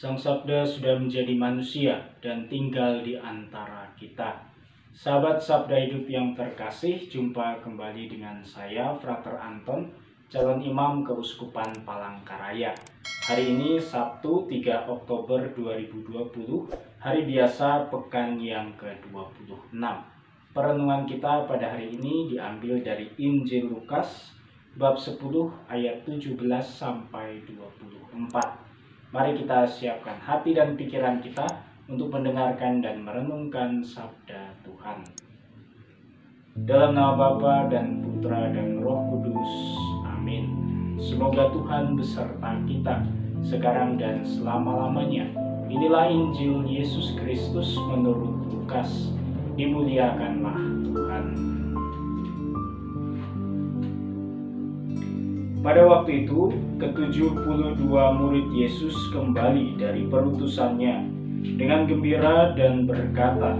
Sang Sabda sudah menjadi manusia dan tinggal di antara kita. Sahabat Sabda Hidup yang terkasih, jumpa kembali dengan saya, Frater Anton, calon imam Keuskupan Palangkaraya. Hari ini Sabtu 3 Oktober 2020, hari biasa pekan yang ke-26. Perenungan kita pada hari ini diambil dari Injil Lukas, bab 10 ayat 17 sampai 24. Mari kita siapkan hati dan pikiran kita untuk mendengarkan dan merenungkan sabda Tuhan. Dalam nama Bapa dan Putra dan Roh Kudus. Amin. Semoga Tuhan beserta kita sekarang dan selama-lamanya. Inilah Injil Yesus Kristus menurut Lukas. Dimuliakanlah Tuhan. Pada waktu itu, ke-72 murid Yesus kembali dari perutusannya dengan gembira dan berkata,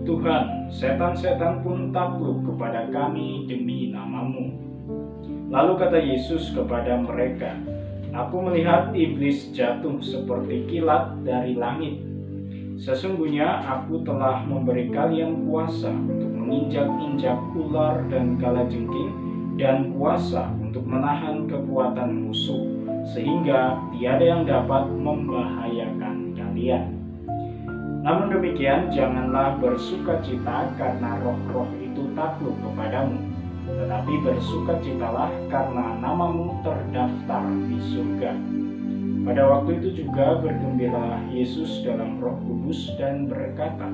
"Tuhan, setan-setan pun takluk kepada kami demi nama-Mu." Lalu kata Yesus kepada mereka, "Aku melihat iblis jatuh seperti kilat dari langit. Sesungguhnya aku telah memberi kalian kuasa untuk menginjak-injak ular dan kalajengking dan kuasa untuk menahan kekuatan musuh, sehingga tiada yang dapat membahayakan kalian. Namun demikian, janganlah bersukacita karena roh-roh itu takluk kepadamu, tetapi bersukacitalah karena namamu terdaftar di surga." Pada waktu itu juga bergembiralah Yesus dalam Roh Kudus dan berkata,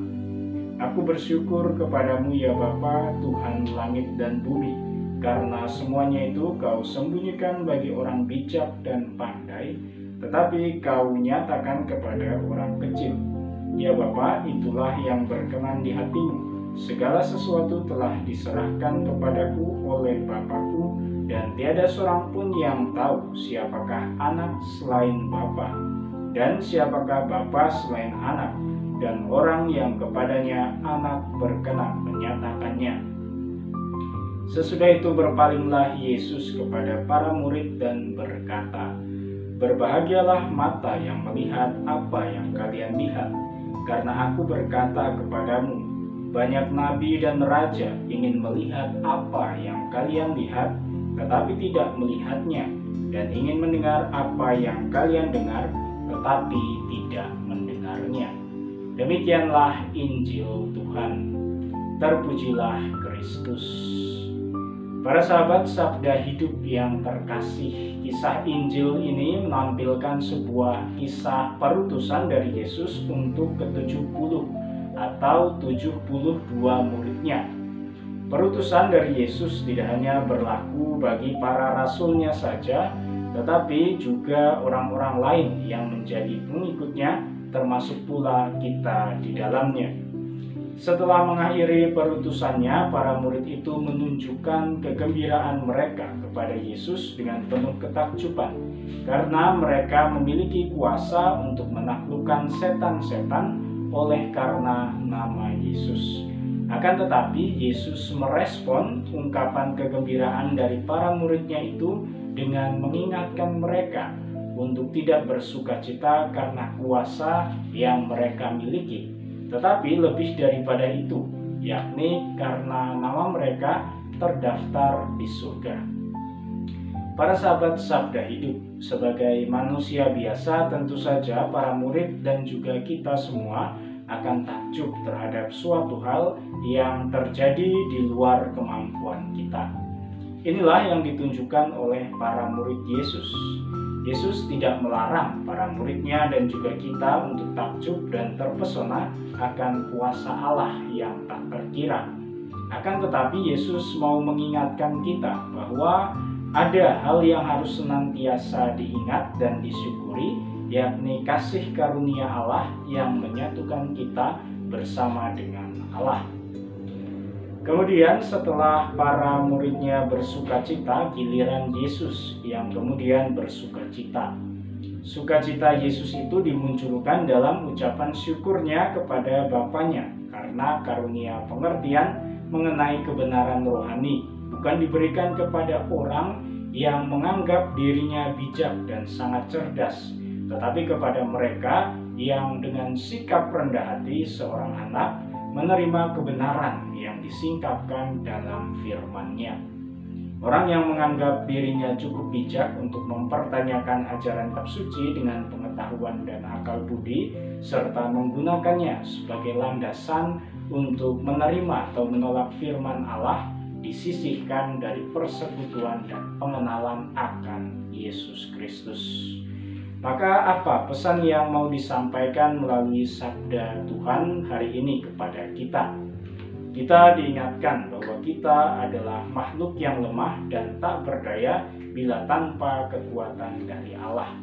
"Aku bersyukur kepadamu ya Bapa, Tuhan langit dan bumi, karena semuanya itu Kau sembunyikan bagi orang bijak dan pandai, tetapi Kau nyatakan kepada orang kecil. Ya Bapa, itulah yang berkenan di hati-Mu. Segala sesuatu telah diserahkan kepadaku oleh Bapa-Ku, dan tiada seorang pun yang tahu siapakah anak selain Bapa, dan siapakah Bapa selain anak, dan orang yang kepadanya anak berkenan menyatakannya." Sesudah itu berpalinglah Yesus kepada para murid dan berkata, "Berbahagialah mata yang melihat apa yang kalian lihat, karena aku berkata kepadamu, banyak nabi dan raja ingin melihat apa yang kalian lihat, tetapi tidak melihatnya, dan ingin mendengar apa yang kalian dengar, tetapi tidak mendengarnya." Demikianlah Injil Tuhan. Terpujilah Kristus. Para sahabat Sabda Hidup yang terkasih, kisah Injil ini menampilkan sebuah kisah perutusan dari Yesus untuk ke-70 atau 72 muridnya. Perutusan dari Yesus tidak hanya berlaku bagi para rasulnya saja, tetapi juga orang-orang lain yang menjadi pengikutnya, termasuk pula kita di dalamnya. Setelah mengakhiri perutusannya, para murid itu menunjukkan kegembiraan mereka kepada Yesus dengan penuh ketakjuban, karena mereka memiliki kuasa untuk menaklukkan setan-setan oleh karena nama Yesus. Akan tetapi, Yesus merespon ungkapan kegembiraan dari para muridnya itu dengan mengingatkan mereka untuk tidak bersukacita karena kuasa yang mereka miliki, tetapi lebih daripada itu, yakni karena nama mereka terdaftar di surga. Para sahabat Sabda Hidup, sebagai manusia biasa, tentu saja para murid dan juga kita semua akan takjub terhadap suatu hal yang terjadi di luar kemampuan kita. Inilah yang ditunjukkan oleh para murid Yesus. Yesus tidak melarang para muridnya dan juga kita untuk takjub dan terpesona akan kuasa Allah yang tak terkira. Akan tetapi Yesus mau mengingatkan kita bahwa ada hal yang harus senantiasa diingat dan disyukuri, yakni kasih karunia Allah yang menyatukan kita bersama dengan Allah. Kemudian setelah para muridnya bersukacita, giliran Yesus yang kemudian bersukacita. Sukacita Yesus itu dimunculkan dalam ucapan syukurnya kepada Bapanya karena karunia pengertian mengenai kebenaran rohani bukan diberikan kepada orang yang menganggap dirinya bijak dan sangat cerdas, tetapi kepada mereka yang dengan sikap rendah hati seorang anak menerima kebenaran yang disingkapkan dalam firman-Nya. Orang yang menganggap dirinya cukup bijak untuk mempertanyakan ajaran kitab suci dengan pengetahuan dan akal budi, serta menggunakannya sebagai landasan untuk menerima atau menolak firman Allah, disisihkan dari persekutuan dan pengenalan akan Yesus Kristus. Maka apa pesan yang mau disampaikan melalui sabda Tuhan hari ini kepada kita? Kita diingatkan bahwa kita adalah makhluk yang lemah dan tak berdaya bila tanpa kekuatan dari Allah.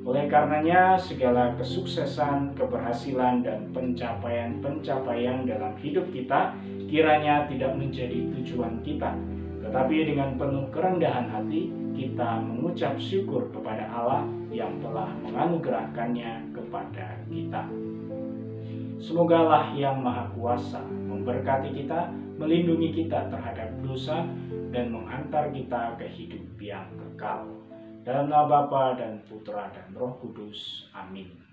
Oleh karenanya, segala kesuksesan, keberhasilan, dan pencapaian-pencapaian dalam hidup kita kiranya tidak menjadi tujuan kita, tetapi dengan penuh kerendahan hati kita mengucap syukur kepada Allah yang telah menganugerahkannya kepada kita. Semoga Allah yang Maha Kuasa memberkati kita, melindungi kita terhadap dosa, dan menghantar kita ke hidup yang kekal. Dalam nama Bapa dan Putra dan Roh Kudus. Amin.